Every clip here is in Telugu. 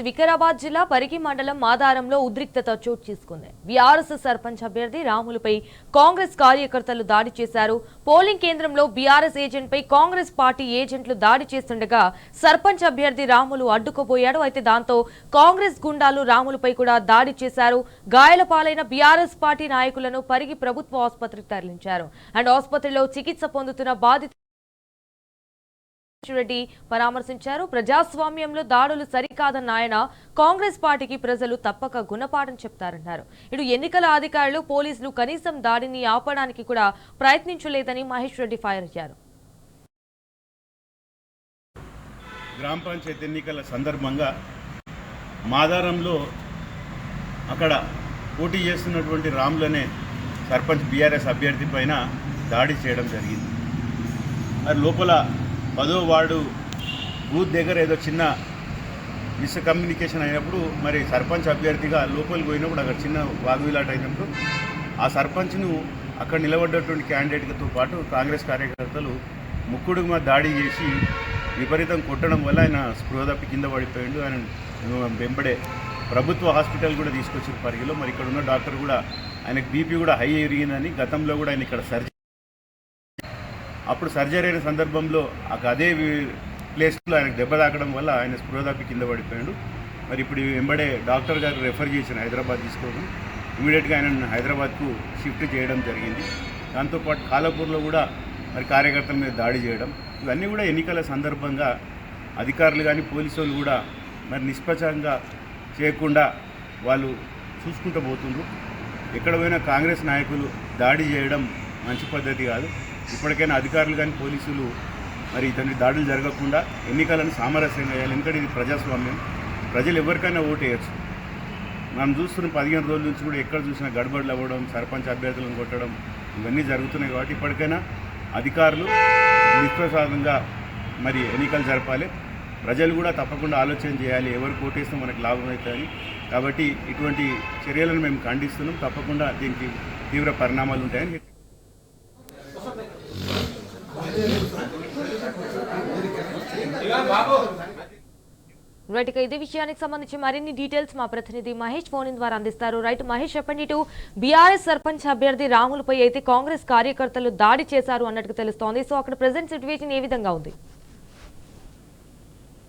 వికారాబాద్ జిల్లా పరిగి మండలం మాదారంలో ఉద్రిక్తత చోటు చేసుకుంది. బీఆర్ఎస్ సర్పంచ్ అభ్యర్థి రాములపై కాంగ్రెస్ కార్యకర్తలు దాడి చేశారు. పోలింగ్ కేంద్రంలో బీఆర్ఎస్ ఏజెంట్ పై కాంగ్రెస్ పార్టీ ఏజెంట్లు దాడి చేస్తుండగా సర్పంచ్ అభ్యర్థి రాములు అడ్డుకుపోయాడు. అయితే దాంతో కాంగ్రెస్ గుండాలు రాములపై కూడా దాడి చేశారు. గాయాల పాలైన బీఆర్ఎస్ పార్టీ నాయకులను పరిగి ప్రభుత్వ ఆసుపత్రికి తరలించారు. అండ్ ఆసుపత్రిలో చికిత్స పొందుతున్న బాధిత రెడ్డి పరామర్శించారు. ప్రజాస్వామ్యంలో దాడులు సరికాదన్న ఆయన కాంగ్రెస్ పార్టీకి ప్రజలు తప్పక గుణపాఠం చెప్తారన్నారు. ఇటు ఎన్నికల అధికారులు పోలీసులు కనీసం దాడిని ఆపడానికి కూడా ప్రయత్నించలేదని మహేష్ రెడ్డి ఫైర్ అయ్యారు. గ్రామ పంచాయతీ ఎన్నికల సందర్భంగా మాదారంలో అక్కడ పోటీ చేస్తున్నటువంటి రాములనే సర్పంచ్ బీఆర్ఎస్ అభ్యర్థి పైన దాడి చేయడం జరిగింది. అది లోపల 10వ వార్డు బూత్ దగ్గర ఏదో చిన్న మిస్కమ్యూనికేషన్ అయినప్పుడు మరి సర్పంచ్ అభ్యర్థిగా లోపలికి పోయినప్పుడు అక్కడ చిన్న వాగ్విలాట అయినప్పుడు ఆ సర్పంచ్ను అక్కడ నిలబడ్డటువంటి క్యాండిడేట్తో పాటు కాంగ్రెస్ కార్యకర్తలు ముక్కుడుగు మీద దాడి చేసి విపరీతం కొట్టడం వల్ల ఆయన స్పృహ తప్పి కింద పడిపోయాడు. ఆయన వెంబడే ప్రభుత్వ హాస్పిటల్ కూడా తీసుకొచ్చిన పరిగిలో మరి ఇక్కడ ఉన్న డాక్టర్ కూడా ఆయనకు బీపీ కూడా హై ఎరిగిందని గతంలో కూడా ఆయన ఇక్కడ సర్జరీ అప్పుడు సర్జరీ అయిన సందర్భంలో అదే ప్లేస్లో ఆయనకు దెబ్బ తాకడం వల్ల ఆయన స్పృహ తప్పి కింద పడిపోయాడు. మరి ఇప్పుడు వెంబడే డాక్టర్ గారు రెఫర్ చేసిన హైదరాబాద్ తీసుకోవడం ఇమీడియట్గా ఆయన హైదరాబాద్కు షిఫ్ట్ చేయడం జరిగింది. దాంతోపాటు కాలాపూర్లో కూడా మరి కార్యకర్తల మీద దాడి చేయడం ఇవన్నీ కూడా ఎన్నికల సందర్భంగా అధికారులు కానీ పోలీసు వాళ్ళు కూడా మరి నిష్పక్షంగా చేయకుండా వాళ్ళు చూసుకుంటూ పోతుండ్రు. ఎక్కడ పోయినా కాంగ్రెస్ నాయకులు దాడి చేయడం మంచి పద్ధతి కాదు. ఇప్పటికైనా అధికారులు కానీ పోలీసులు మరి ఇతని దాడులు జరగకుండా ఎన్నికలను సామరస్యంగా చేయాలి. ఎందుకంటే ఇది ప్రజాస్వామ్యం, ప్రజలు ఎవరికైనా ఓటు వేయచ్చు. మనం చూస్తున్న 15 రోజుల నుంచి కూడా ఎక్కడ చూసినా గడబడులు అవ్వడం, సర్పంచ్ అభ్యర్థులను కొట్టడం ఇవన్నీ జరుగుతున్నాయి. కాబట్టి ఇప్పటికైనా అధికారులు నిష్పక్షపాతంగా మరి ఎన్నికలు జరపాలి. ప్రజలు కూడా తప్పకుండా ఆలోచన చేయాలి, ఎవరు కోటేస్తే మనకు లాభం అవుతాయని. కాబట్టి ఇటువంటి చర్యలను మేము ఖండిస్తున్నాం. తప్పకుండా దీనికి తీవ్ర పరిణామాలు ఉంటాయని రైట్. ఇదే విషయానికి సంబంధించి మరిన్ని డీటెయిల్స్ మా ప్రతినిధి మహేష్ ఫోన్ ద్వారా అందిస్తారు. రైట్ మహేష్, చెప్పండి. ఇటు బీఆర్ఎస్ సర్పంచ్ అభ్యర్థి రాములపై అయితే కాంగ్రెస్ కార్యకర్తలు దాడి చేశారు అన్నట్టు తెలుస్తోంది. సో అక్కడ ప్రెసెంట్ సిచ్యువేషన్ ఏ విధంగా ఉంది?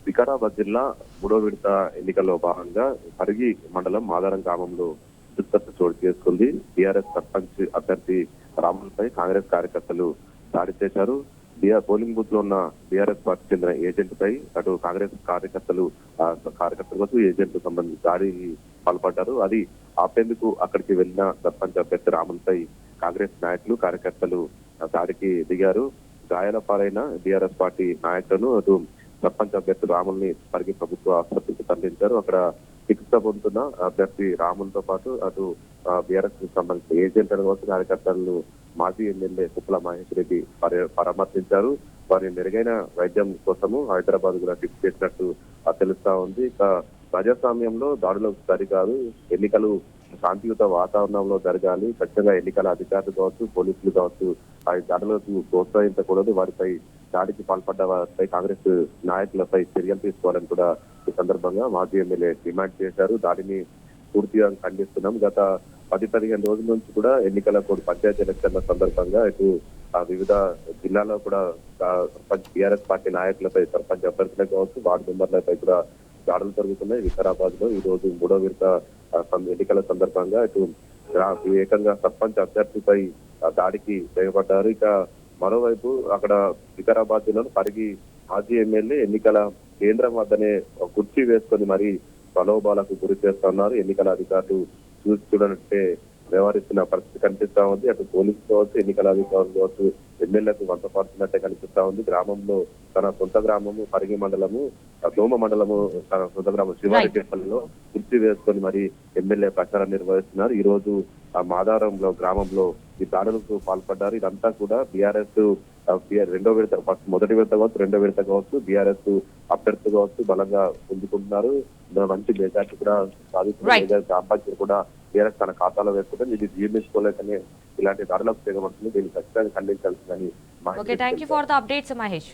వికారాబాద్ జిల్లా 3వ విడత ఎన్నికల్లో భాగంగా పరిగి మండలం మాదారం గ్రామంలో ఉద్రిక్తత చోటు చేసుకుంది. బీఆర్ఎస్ సర్పంచ్ అభ్యర్థి రాములపై కాంగ్రెస్ కార్యకర్తలు దాడి చేశారు. పోలింగ్ బూత్ లో ఉన్న బీఆర్ఎస్ పార్టీ చెందిన ఏజెంట్ పై అటు కాంగ్రెస్ కార్యకర్తలు కోసం ఏజెంట్ సంబంధించి దాడికి పాల్పడ్డారు. అది ఆపేందుకు అక్కడికి వెళ్లిన సర్పంచ్ అభ్యర్థి రాములపై కాంగ్రెస్ నాయకులు కార్యకర్తలు దాడికి దిగారు. గాయాల పాలైన బీఆర్ఎస్ పార్టీ నాయకులను అటు సర్పంచ్ అభ్యర్థి రాముల్ని పరిగి ప్రభుత్వ ఆసుపత్రికి తరలించారు. అక్కడ చికిత్స పొందుతున్న అభ్యర్థి రాములతో పాటు అటు బీఆర్ఎస్ సంబంధించిన ఏజెంట్లను కోసం కార్యకర్తలను మాజీ ఎమ్మెల్యే కుప్పల మహేష్ రెడ్డి పరామర్శించారు. వారి మెరుగైన వైద్యం కోసము హైదరాబాద్ కూడా షిఫ్ట్ చేసినట్టు తెలుస్తా ఉంది. ఇక ప్రజాస్వామ్యంలో దాడులకు సరికాదు, ఎన్నికలు శాంతియుత వాతావరణంలో జరగాలి. ఖచ్చితంగా ఎన్నికల అధికారులు కావచ్చు, పోలీసులు కావచ్చు ఆ దాడులకు ప్రోత్సహించకూడదు. వారిపై దాడికి పాల్పడ్డ వారిపై కాంగ్రెస్ నాయకులపై చర్యలు తీసుకోవాలని కూడా ఈ సందర్భంగా మాజీ ఎమ్మెల్యే డిమాండ్ చేశారు. దాడిని పూర్తిగా ఖండిస్తున్నాం. గత 10-15 రోజుల నుంచి కూడా ఎన్నికల పంచాయతీ ఎలక్షన్ల సందర్భంగా ఇటు వివిధ జిల్లాలో కూడా బీఆర్ఎస్ పార్టీ నాయకులపై సర్పంచ్ అభ్యర్థులకు కావచ్చు, వార్డు మెంబర్లపై కూడా దాడులు జరుగుతున్నాయి. వికారాబాద్ లో ఈ రోజు 3వ విడత ఎన్నికల సందర్భంగా ఇటు ఏకంగా సర్పంచ్ అభ్యర్థిపై దాడికి చేయబడ్డారు. ఇక మరోవైపు అక్కడ వికారాబాద్ జిల్లాలో పరిగి మాజీ ఎమ్మెల్యే ఎన్నికల కేంద్రం వద్దనే కుర్చీ వేసుకొని మరి ప్రలోభాలకు గురి చేస్తున్నారు. ఎన్నికల అధికారులు చూడనట్టే వ్యవహరిస్తున్న పరిస్థితి కనిపిస్తా ఉంది. అటు పోలీసు కావచ్చు, ఎన్నికల అధికారులు కావచ్చు ఎమ్మెల్యేకు వంత పాడుతున్నట్టే కనిపిస్తా ఉంది. గ్రామంలో తన సొంత గ్రామము పరిగి మండలము, దోమ మండలము తన సొంత గ్రామం శివారెడ్డిపల్లిలో కుర్చీ వేసుకొని మరి ఎమ్మెల్యే ప్రచారం నిర్వహిస్తున్నారు. ఈ రోజు ఆ మాదారంలో గ్రామంలో ఈ దాడులకు పాల్పడ్డారు. ఇదంతా కూడా బీఆర్ఎస్ మొదటి విడత కావచ్చు, 2వ విడత కావచ్చు బీఆర్ఎస్ అభ్యర్థి కావచ్చు బలంగా పుంజుకుంటున్నారు. మంచి మెజార్టీ కూడా సాధిస్తున్నారు. గ్రామ కూడా బీఆర్ఎస్ తన ఖాతాలో వేసుకుంటే ఇది జీర్ణించుకోలేకనే ఇలాంటి దాడులకు తెగబడుతుంది. దీన్ని ఖచ్చితంగా ఖండించాల్సిందని thank you for the updates Mahesh.